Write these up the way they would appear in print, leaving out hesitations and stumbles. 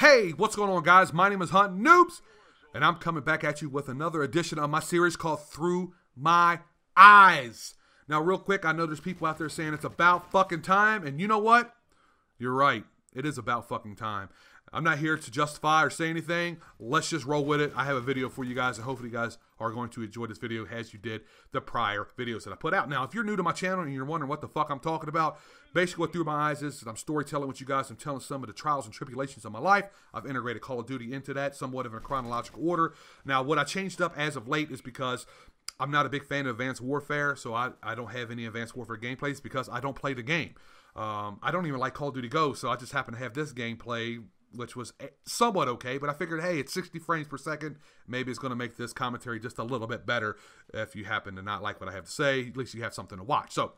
Hey, what's going on, guys? My name is TheMrHuntinNoobs, and I'm coming back at you with another edition of my series called Through My Eyes. Now, real quick, I know there's people out there saying it's about fucking time, and you know what? You're right. It is about fucking time. I'm not here to justify or say anything. Let's just roll with it. I have a video for you guys, and hopefully you guys are going to enjoy this video as you did the prior videos that I put out. Now, if you're new to my channel and you're wondering what the fuck I'm talking about, basically what Through My Eyes is I'm storytelling with you guys. I'm telling some of the trials and tribulations of my life. I've integrated Call of Duty into that, somewhat of a chronological order. Now, what I changed up as of late is because I'm not a big fan of Advanced Warfare, so I don't have any Advanced Warfare gameplays because I don't play the game. I don't even like Call of Duty Ghosts, so I just happen to have this gameplay, which was somewhat okay, but I figured, hey, it's 60 frames per second. Maybe it's going to make this commentary just a little bit better if you happen to not like what I have to say. At least you have something to watch. So,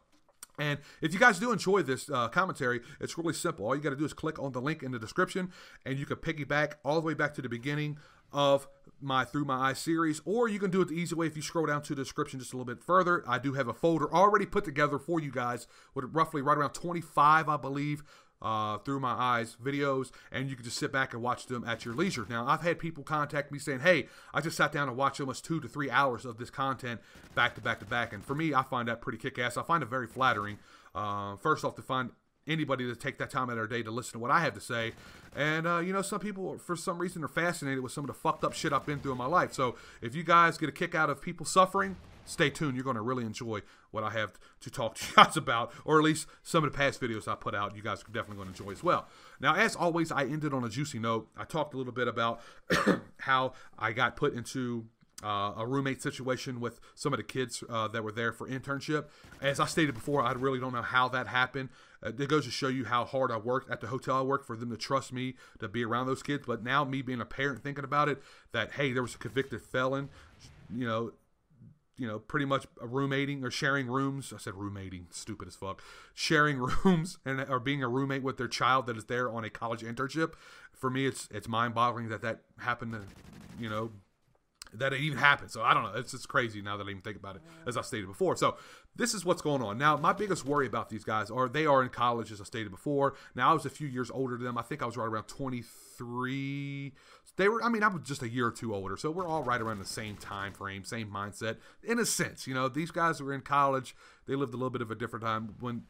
and if you guys do enjoy this commentary, it's really simple. All you got to do is click on the link in the description, and you can piggyback all the way back to the beginning of my Through My Eyes series, or you can do it the easy way if you scroll down to the description just a little bit further. I do have a folder already put together for you guys with roughly right around 25, I believe, Through My Eyes videos, and you can just sit back and watch them at your leisure. Now, I've had people contact me saying, hey, I just sat down and watched almost 2 to 3 hours of this content back to back to back, and for me, I find that pretty kick-ass. I find it very flattering, first off, to find anybody to take that time out of their day to listen to what I have to say. And, you know, some people, for some reason, are fascinated with some of the fucked up shit I've been through in my life. So if you guys get a kick out of people suffering, stay tuned. You're going to really enjoy what I have to talk to you guys about, or at least some of the past videos I put out. You guys are definitely going to enjoy as well. Now, as always, I ended on a juicy note. I talked a little bit about how I got put into a roommate situation with some of the kids that were there for internship. As I stated before, I really don't know how that happened. It goes to show you how hard I worked at the hotel I worked for them to trust me to be around those kids. But now, me being a parent thinking about it, that, hey, there was a convicted felon, you know, pretty much roommating or sharing rooms. I said roommating, stupid as fuck. Sharing rooms or being a roommate with their child that is there on a college internship. For me, it's mind-boggling that happened to, you know, that it even happened. So I don't know. It's just crazy now that I even think about it, as I stated before. So this is what's going on. Now, my biggest worry about these guys are they are in college, as I stated before. Now, I was a few years older than them. I think I was right around 23. They were, I mean, I was just a year or two older. So we're all right around the same time frame, same mindset. In a sense, you know, these guys were in college. They lived a little bit of a different time. When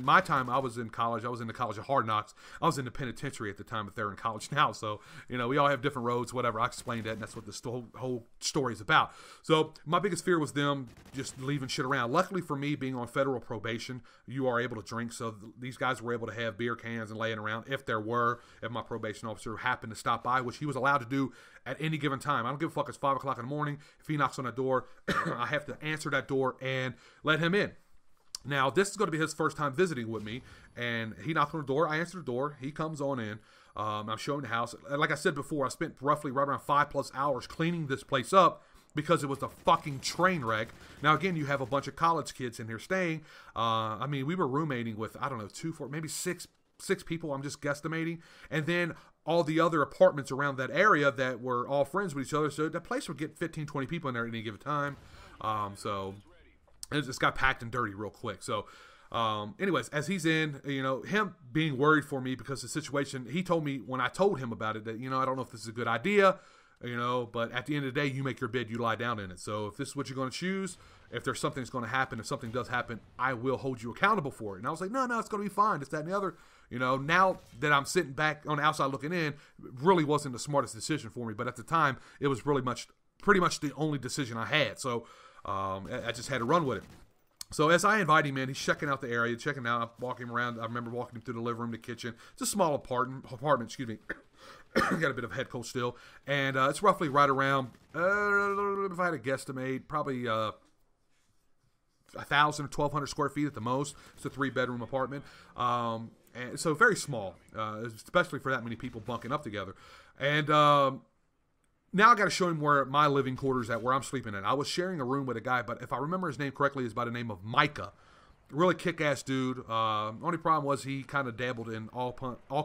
my time, I was in college. I was in the College of Hard Knocks. I was in the penitentiary at the time, but they're in college now. So, you know, we all have different roads, whatever. I explained that, and that's what this whole story is about. So my biggest fear was them just leaving shit around. Luckily for me, being on federal probation, you are able to drink. So these guys were able to have beer cans and laying around if my probation officer happened to stop by, which he was allowed to do at any given time. I don't give a fuck. It's 5 o'clock in the morning. If he knocks on that door, I have to answer that door and let him in. Now, this is going to be his first time visiting with me, and he knocked on the door. I answer the door. He comes on in. I'm showing the house. Like I said before, I spent roughly right around 5+ hours cleaning this place up because it was a fucking train wreck. Now, again, you have a bunch of college kids in here staying. I mean, we were roommating with, I don't know, 2, 4, maybe 6 people, I'm just guesstimating. And then all the other apartments around that area that were all friends with each other. So the place would get 15, 20 people in there at any given time. So it just got packed and dirty real quick. So anyways, as he's in, you know, him being worried for me because of the situation, he told me when I told him about it that, you know, I don't know if this is a good idea, you know, but at the end of the day, you make your bed, you lie down in it. So if this is what you're going to choose, if there's something that's going to happen, if something does happen, I will hold you accountable for it. And I was like, no, it's going to be fine. It's that and the other. You know, now that I'm sitting back on the outside looking in, it really wasn't the smartest decision for me. But at the time, it was really pretty much the only decision I had. So I just had to run with it. So as I invite him in, he's checking out the area, checking out. I'm walking him around. I remember walking him through the living room, the kitchen. It's a small apartment, excuse me. Got a bit of head cold still. And it's roughly right around, if I had to guesstimate, probably 1,000 or 1,200 square feet at the most. It's a 3-bedroom apartment. And so very small, especially for that many people bunking up together. And now I got to show him where my living quarters at, where I'm sleeping at. I was sharing a room with a guy, but if I remember his name correctly, it's by the name of Micah. Really kick-ass dude. Only problem was he kind of dabbled in all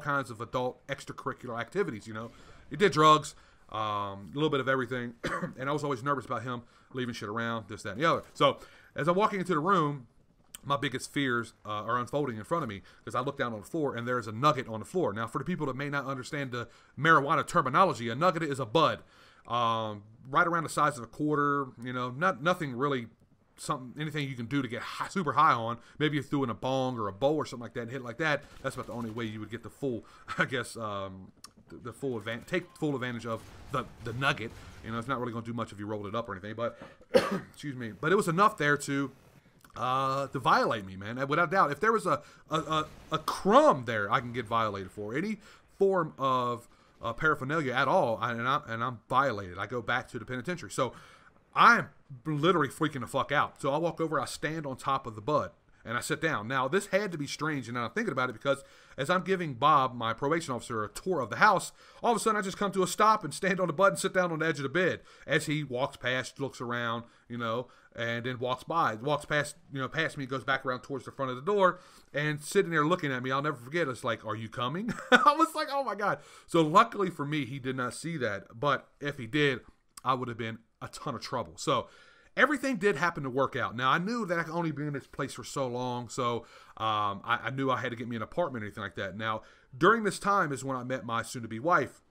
kinds of adult extracurricular activities, you know. He did drugs, a little bit of everything, and I was always nervous about him leaving shit around, this, that, and the other. So as I'm walking into the room, my biggest fears are unfolding in front of me, because I look down on the floor and there's a nugget on the floor. Now, for the people that may not understand the marijuana terminology, a nugget is a bud, right around the size of a quarter. You know, nothing really, anything you can do to get super high on. Maybe you threw in a bong or a bowl or something like that and hit it like that. That's about the only way you would get the full, I guess, the full advantage, take full advantage of the nugget. You know, it's not really going to do much if you rolled it up or anything, but excuse me. But it was enough there to violate me, man. Without doubt, if there was a crumb there, I can get violated for any form of paraphernalia at all, and I'm violated. I go back to the penitentiary. So I'm literally freaking the fuck out. So I walk over, I stand on top of the bud, and I sit down. Now, this had to be strange, and I'm thinking about it, because as I'm giving Bob, my probation officer, a tour of the house, all of a sudden I just come to a stop and stand on the bud and sit down on the edge of the bed as he walks past, looks around, you know, and then walks past, you know, past me, goes back around towards the front of the door, and sitting there looking at me. I'll never forget. It's like, are you coming? I was like, oh my God. So luckily for me, he did not see that. But if he did, I would have been a ton of trouble. So everything did happen to work out. Now, I knew that I could only be in this place for so long, so I knew I had to get me an apartment or anything like that. Now, during this time is when I met my soon-to-be wife.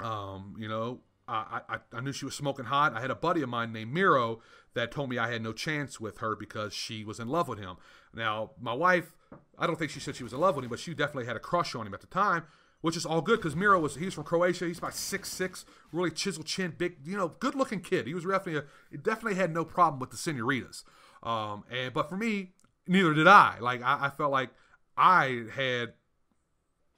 You know, I knew she was smoking hot. I had a buddy of mine named Miro that told me I had no chance with her because she was in love with him. Now, my wife, I don't think she said she was in love with him, but she definitely had a crush on him at the time, which is all good, because Miro he's from Croatia. He's about 6'6", really chiseled chin, big, you know, good-looking kid. He was definitely had no problem with the senoritas. But for me, neither did I. Like, I felt like I had,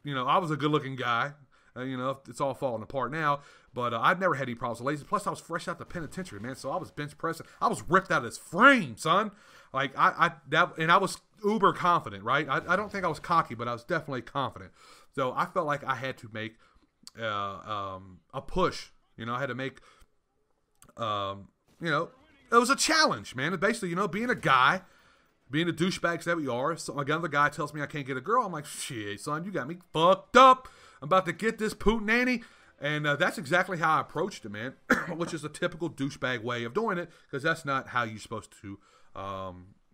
you know, I was a good-looking guy. You know, it's all falling apart now. But I'd never had any problems with ladies. Plus, I was fresh out the penitentiary, man. So I was bench pressing. I was ripped out of this frame, son. Like, and I was uber confident, right? I don't think I was cocky, but I was definitely confident. So I felt like I had to make a push. You know, I had to make, you know, it was a challenge, man. Basically, you know, being a guy, being the douchebags that we are. So another guy tells me I can't get a girl. I'm like, shit, son, you got me fucked up. I'm about to get this poontnanny. And that's exactly how I approached it, man, which is a typical douchebag way of doing it, because that's not how you're supposed to,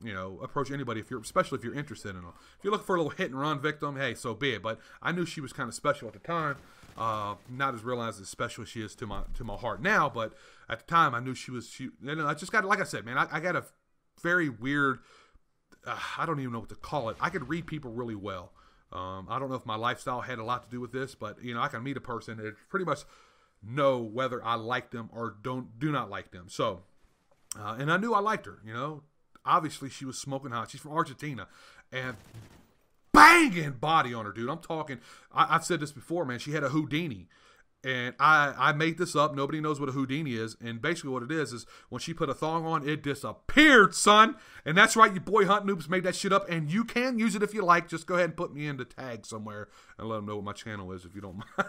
you know, approach anybody, especially if you're interested in them. If you're looking for a little hit-and-run victim, hey, so be it. But I knew she was kind of special at the time, not as realized as special as she is to my heart now, but at the time I knew she was, you know, I just got, like I said, man, I got a very weird, I don't even know what to call it. I could read people really well. I don't know if my lifestyle had a lot to do with this, but, you know, I can meet a person and pretty much know whether I like them or do not like them. So, and I knew I liked her, you know. Obviously, she was smoking hot. She's from Argentina. And banging body on her, dude. I'm talking, I've said this before, man. She had a Houdini. And I made this up. Nobody knows what a Houdini is. And basically what it is when she put a thong on, it disappeared, son. And that's right, you boy Hunt Noobs made that shit up. And you can use it if you like. Just go ahead and put me in the tag somewhere and let them know what my channel is if you don't mind.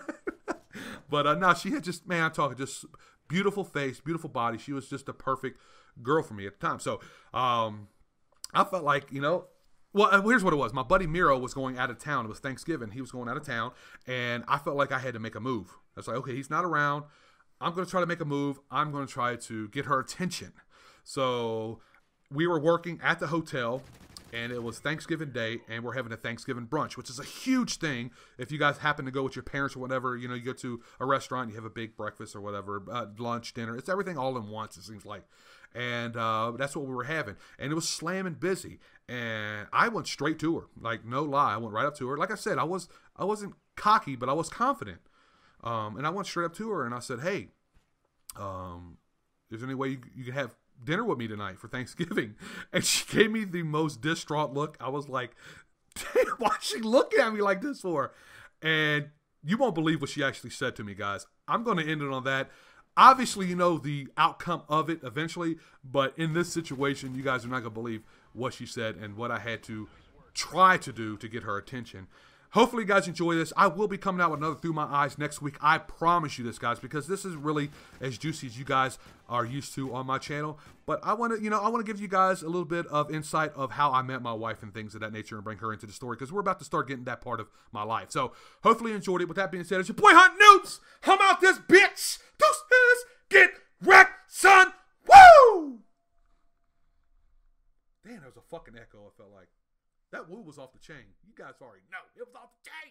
But no, she had just, man, I'm talking just beautiful face, beautiful body. She was just a perfect girl for me at the time. So I felt like, you know, well, here's what it was. My buddy Miro was going out of town. It was Thanksgiving. He was going out of town. And I felt like I had to make a move. I was like, okay, he's not around. I'm going to try to make a move. I'm going to try to get her attention. So we were working at the hotel, and it was Thanksgiving Day, and we're having a Thanksgiving brunch, which is a huge thing. If you guys happen to go with your parents or whatever, you know, you go to a restaurant, you have a big breakfast or whatever, lunch, dinner. It's everything all in once, it seems like. And that's what we were having. And it was slamming busy. And I went straight to her. Like, no lie. I went right up to her. Like I said, I wasn't cocky, but I was confident. And I went straight up to her, and I said, hey, is there any way you can have dinner with me tonight for Thanksgiving? And she gave me the most distraught look. I was like, damn, why is she looking at me like this for? And you won't believe what she actually said to me, guys. I'm going to end it on that. Obviously, you know the outcome of it eventually, but in this situation, you guys are not going to believe what she said and what I had to try to do to get her attention. Hopefully, you guys enjoy this. I will be coming out with another Through My Eyes next week. I promise you this, guys, because this is really as juicy as you guys are used to on my channel. But I want to, you know, I want to give you guys a little bit of insight of how I met my wife and things of that nature and bring her into the story, because we're about to start getting that part of my life. So hopefully you enjoyed it. With that being said, it's your boy Hunt Noobs. I'm out this bitch. Deuces, get wrecked, son. Woo! Damn. there was a fucking echo, I felt like. That woo was off the chain. You guys already know. It was off the chain.